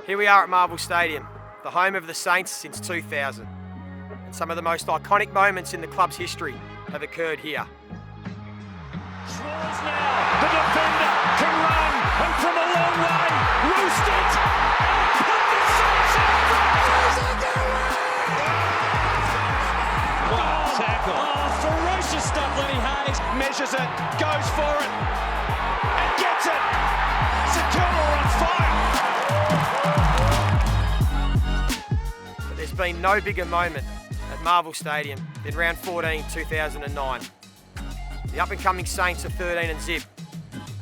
Here we are at Marvel Stadium, the home of the Saints since 2000. And some of the most iconic moments in the club's history have occurred here. Schwarz now, the defender can run, and from a long way, roost it, and put the Saints out. What tackle. Oh, ferocious stuff, Lenny Hayes. Measures it, goes for it, and gets it. St Kilda are on fire. But there's been no bigger moment at Marvel Stadium than round 14, 2009. The up-and-coming Saints are 13 and zip,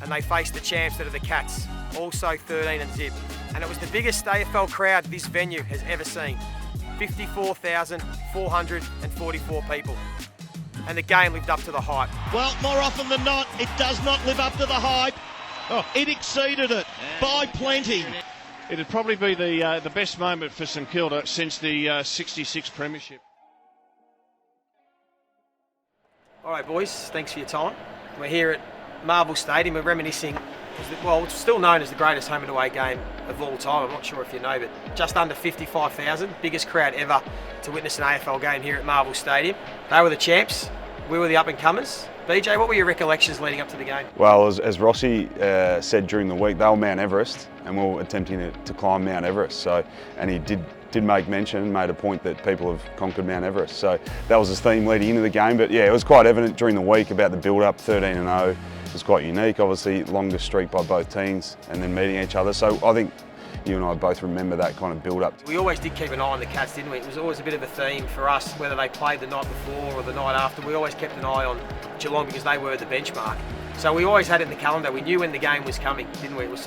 and they face the champs that are the Cats, also 13 and zip. And it was the biggest AFL crowd this venue has ever seen, 54,444 people. And the game lived up to the hype. Well, more often than not, it does not live up to the hype. It exceeded it by plenty. It'd probably be the best moment for St Kilda since the 66 premiership. All right, boys, thanks for your time. We're here at Marvel Stadium. We're reminiscing, well, it's still known as the greatest home and away game of all time. I'm not sure if you know, but just under 55,000, biggest crowd ever to witness an AFL game here at Marvel Stadium. They were the champs. We were the up-and-comers. BJ, what were your recollections leading up to the game? Well, as Rossi said during the week, they were Mount Everest, and we were attempting to climb Mount Everest. So, and he did make mention, made a point that people have conquered Mount Everest. So that was his theme leading into the game. But yeah, it was quite evident during the week about the build-up, 13-0. It was quite unique, obviously, longest streak by both teams, and then meeting each other. So I think you and I both remember that kind of build-up. We always did keep an eye on the Cats, didn't we? It was always a bit of a theme for us, whether they played the night before or the night after. We always kept an eye on Geelong because they were the benchmark. So we always had it in the calendar. We knew when the game was coming, didn't we? It was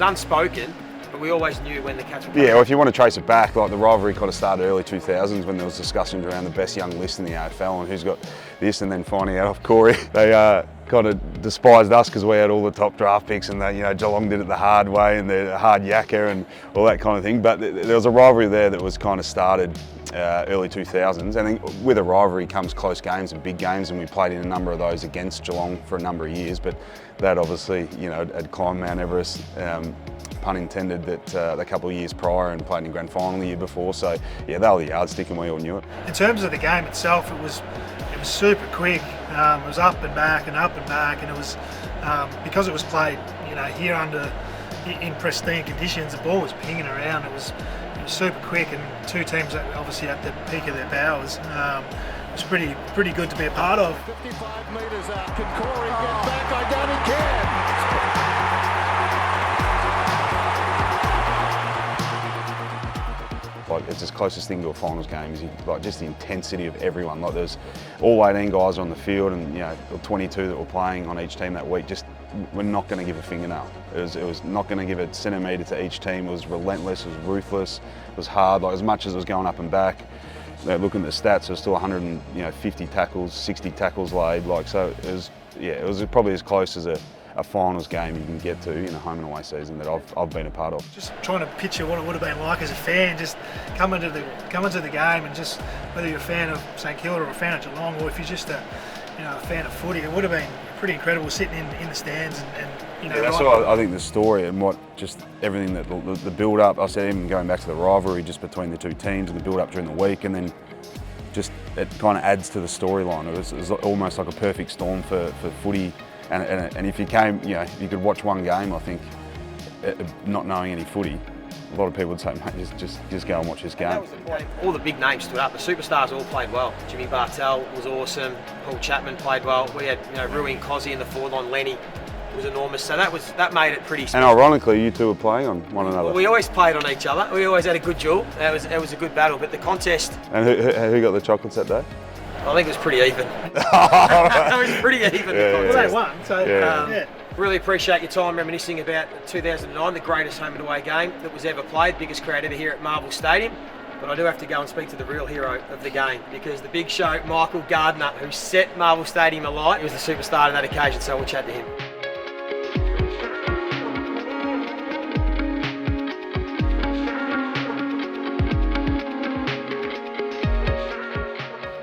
unspoken, but we always knew when the Cats were coming. Yeah, well, if you want to trace it back, like the rivalry kind of started early 2000s when there was discussions around the best young list in the AFL and who's got this, and then finding out off Corey, they kind of despised us because we had all the top draft picks, and they, Geelong did it the hard way and the hard yakka and all that kind of thing. But there was a rivalry there that was kind of started early 2000s. I think with a rivalry comes close games and big games, and we played in a number of those against Geelong for a number of years. But that obviously, had climbed Mount Everest. Pun intended, that a couple of years prior, and played in grand final the year before. So yeah, they were the yardstick, and we all knew it. In terms of the game itself, it was super quick. It was up and back and up and back, and it was because it was played here in pristine conditions. The ball was pinging around. It was super quick, and two teams that obviously at the peak of their powers. It was pretty good to be a part of. 55 metres out. Can Corey get back? I doubt he can. Like, it's the closest thing to a finals game is just the intensity of everyone. Like, there's all 18 guys on the field, and 22 that were playing on each team that week. Just, we're not going to give a fingernail. It was not going to give a centimetre to each team. It was relentless. It was ruthless. It was hard. Like, as much as it was going up and back, looking at the stats, there was still 150 tackles, 60 tackles laid. Like, so it was probably as close as a finals game you can get to in a home and away season that I've been a part of. Just trying to picture what it would have been like as a fan, just coming to the game, and just whether you're a fan of St Kilda or a fan of Geelong, or if you're just a fan of footy, it would have been pretty incredible sitting in the stands and that's what I think the story and what just everything that the build up. I said even going back to the rivalry just between the two teams and the build up during the week, and then just it kind of adds to the storyline. It was almost like a perfect storm for footy. And if you if you could watch one game, I think, not knowing any footy, a lot of people would say, mate, just go and watch this game. That was the point. All the big names stood up. The superstars all played well. Jimmy Bartell was awesome. Paul Chapman played well. We had Rui and Cozzy in the forward line. Lenny was enormous. So that made it pretty special. And ironically, you two were playing on one another. Well, we always played on each other. We always had a good duel. It was a good battle. But the contest. And who got the chocolates that day? I think it was pretty even. It was pretty even. Well, they won, so yeah. Really appreciate your time reminiscing about 2009, the greatest home and away game that was ever played, biggest crowd ever here at Marvel Stadium. But I do have to go and speak to the real hero of the game, because the big show, Michael Gardiner, who set Marvel Stadium alight, he was the superstar on that occasion, so we'll chat to him.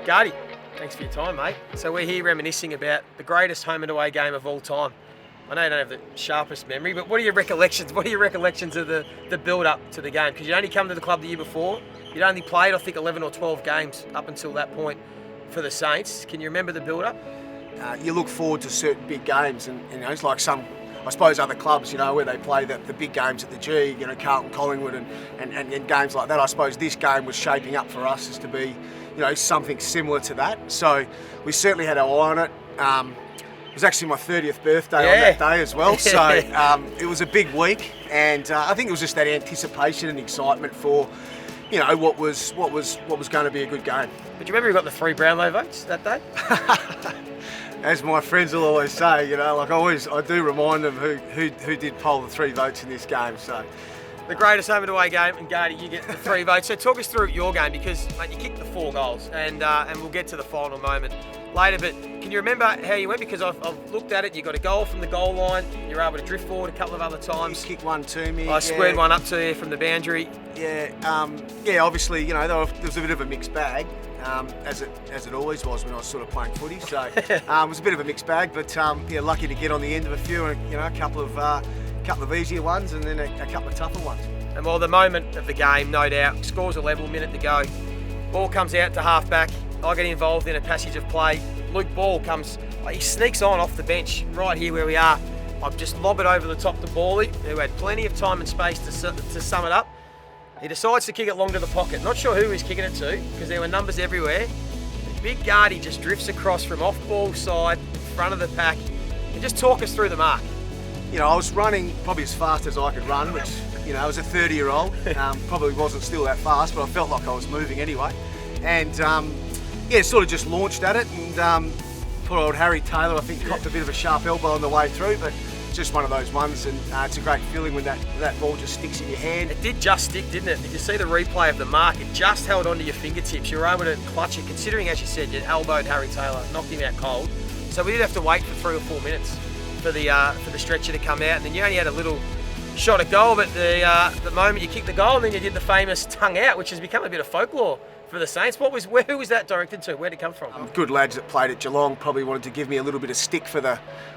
Gardy, thanks for your time, mate. So we're here reminiscing about the greatest home and away game of all time. I know you don't have the sharpest memory, but what are your recollections? What are your recollections of the build-up to the game? Because you'd only come to the club the year before. You'd only played, I think, 11 or 12 games up until that point for the Saints. Can you remember the build-up? You look forward to certain big games, and you know, it's like some, I suppose, other clubs, you know, where they play the big games at the G, you know, Carlton, Collingwood, and games like that. I suppose this game was shaping up for us as to be, you know, something similar to that. So we certainly had our eye on it. It was actually my 30th birthday on that day as well, so it was a big week, and I think it was just that anticipation and excitement for, you know, what was going to be a good game. But do you remember you got the 3 Brownlow votes that day? As my friends will always say, you know, like I do remind them who did poll the 3 votes in this game. So the greatest home and away game, and Goddard, you get the 3 votes. So talk us through your game, because mate, you kicked the 4 goals, and we'll get to the final moment later. But can you remember how you went? Because I've looked at it. You got a goal from the goal line. You're able to drift forward a couple of other times. You kicked one to me. I squared one up to you from the boundary. Yeah, obviously, you know, there was a bit of a mixed bag, as it always was when I was sort of playing footy. So it was a bit of a mixed bag, but yeah, lucky to get on the end of a few, and you know, a couple of easier ones, and then a couple of tougher ones. And well, the moment of the game, no doubt, scores a level, minute to go. Ball comes out to half-back. I get involved in a passage of play. Luke Ball comes, he sneaks on off the bench right here where we are. I just lob it over the top to Bally, who had plenty of time and space to sum it up. He decides to kick it long to the pocket. Not sure who he's kicking it to, because there were numbers everywhere. Big Guardy just drifts across from off ball side, in front of the pack, and just talk us through the mark. You know, I was running probably as fast as I could run, which, you know, I was a 30-year-old. Probably wasn't still that fast, but I felt like I was moving anyway. And yeah, sort of just launched at it, and poor old Harry Taylor, I think, copped a bit of a sharp elbow on the way through, but it's just one of those ones, and it's a great feeling when that ball just sticks in your hand. It did just stick, didn't it? Did you see the replay of the mark? It just held onto your fingertips. You were able to clutch it, considering, as you said, you elbowed Harry Taylor, knocked him out cold. So we did have to wait for 3 or 4 minutes for the stretcher to come out, and then you only had a little shot at goal, but the moment you kicked the goal, and then you did the famous tongue out, which has become a bit of folklore for the Saints. Who was that directed to? Where did it come from? Good lads that played at Geelong probably wanted to give me a little bit of stick for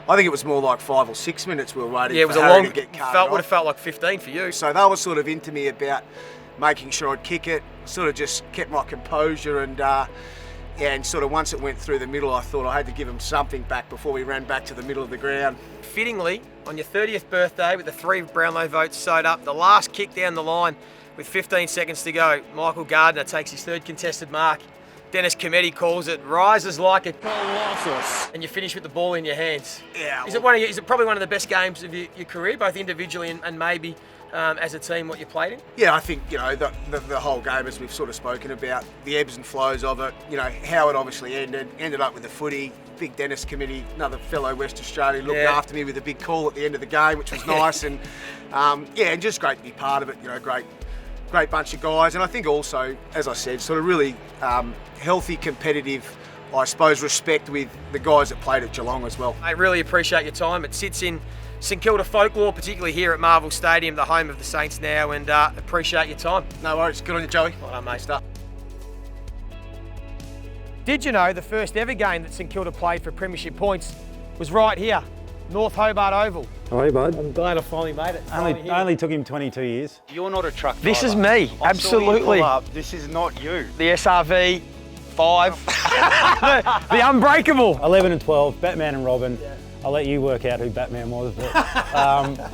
I think it was more like 5 or 6 minutes we were waiting. Yeah, it was for a Harry long. to get carted off. Would have felt like 15 for you. So they were sort of into me about making sure I'd kick it. Sort of just kept my composure, and sort of once it went through the middle, I thought I had to give them something back before we ran back to the middle of the ground. Fittingly, on your 30th birthday, with the 3 Brownlow votes sewed up, the last kick down the line with 15 seconds to go, Michael Gardiner takes his 3rd contested mark. Dennis Cometti calls it, rises like a colossus, and you finish with the ball in your hands. Yeah. Is it probably one of the best games of your career, both individually and maybe as a team, what you played in? Yeah, I think, you know, the whole game, as we've sort of spoken about, the ebbs and flows of it, you know, how it obviously ended up with the footy. Big Dennis Committee, another fellow West Australian, looked after me with a big call at the end of the game, which was nice, and and just great to be part of it. You know, great bunch of guys, and I think also, as I said, sort of really healthy, competitive, I suppose, respect with the guys that played at Geelong as well. I really appreciate your time. It sits in St Kilda folklore, particularly here at Marvel Stadium, the home of the Saints now, and appreciate your time. No worries, good on you, Joey. Well done, mate. Stuff. Did you know the first ever game that St Kilda played for premiership points was right here, North Hobart Oval? Hi, bud. I'm glad I finally made it. Only took him 22 years. You're not a truck driver. This is me, absolutely. This is not you. The SRV 5, the Unbreakable. 11 and 12, Batman and Robin. Yeah. I'll let you work out who Batman was. But,